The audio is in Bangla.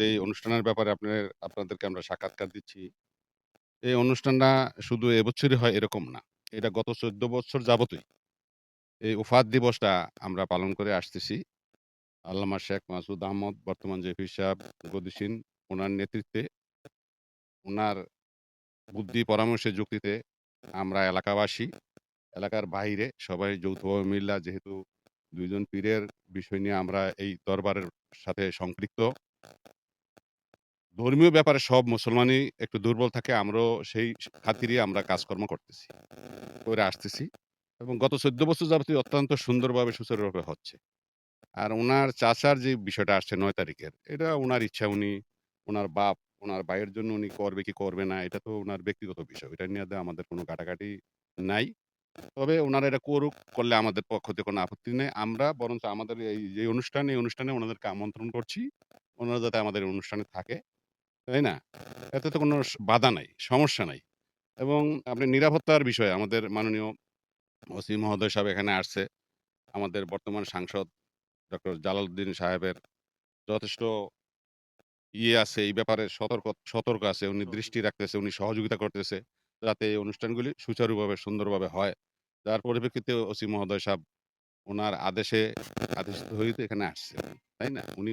যেই অনুষ্ঠানের ব্যাপারে আপনাদেরকে আমরা সাক্ষাৎকার দিচ্ছি, এই অনুষ্ঠানটা শুধু এবছরই হয় এরকম না। এটা গত ১৪ বছর যাবতই এই ওফাত দিবসটা আমরা পালন করে আসতেছি। আল্লামা শেখ মাসুদ আহমদ বর্তমান যে পীর সাহেব গদিসীন, উনার নেতৃত্বে, উনার বুদ্ধি পরামর্শের যুক্তিতে আমরা এলাকাবাসী, এলাকার বাইরে সবাই যৌথভাবে মিল্লা যেহেতু ২ জন পীরের বিষয় নিয়ে আমরা এই দরবারের সাথে সম্পৃক্ত। ধর্মীয় ব্যাপারে সব মুসলমানই একটু দুর্বল থাকে। আমরাও সেই খাতিরেই আমরা কাজকর্ম করতেছি, করে আসতেছি এবং গত ১৪ বছর যাবতীয় অত্যন্ত সুন্দরভাবে সুচারুভাবে হচ্ছে। আর উনার চাচার যে বিষয়টা আসছে ৯ তারিখের, এটা উনার ইচ্ছা উনার বাপ, উনার ভাইয়ের জন্য উনি করবে কি করবে না, এটা তো উনার ব্যক্তিগত বিষয়। এটা নিয়ে আমাদের কোনো ঘাটাঘাটি নাই। তবে উনারা এটা করুক, করলে আমাদের পক্ষ থেকে কোনো আপত্তি নেই। আমরা বরঞ্চ আমাদের এই যে অনুষ্ঠান, এই অনুষ্ঠানে উনাদেরকে আমন্ত্রণ করছি। উনারা যাতে আমাদের এই অনুষ্ঠানে থাকে, তাই না? এতে তো কোনো বাধা নাই, সমস্যা নাই এবং আপনি নিরাপত্তার বিষয়ে আমাদের মাননীয় ওসি মহোদয় সাহেব এখানে আসছে। আমাদের বর্তমান সাংসদ ডক্টর জালালউদ্দিন সাহেবের যথেষ্ট আছে এই ব্যাপারে সতর্ক আছে। উনি দৃষ্টি রাখতেছে, উনি সহযোগিতা করতেছে। যাতে এই অনুষ্ঠানগুলি সুচারুভাবে সুন্দরভাবে হয়। যার পরিপ্রেক্ষিতে ওসি মহোদয় সাহেব উনার আদেশিত হয়েই তো এখানে আসছে। তাই না? উনি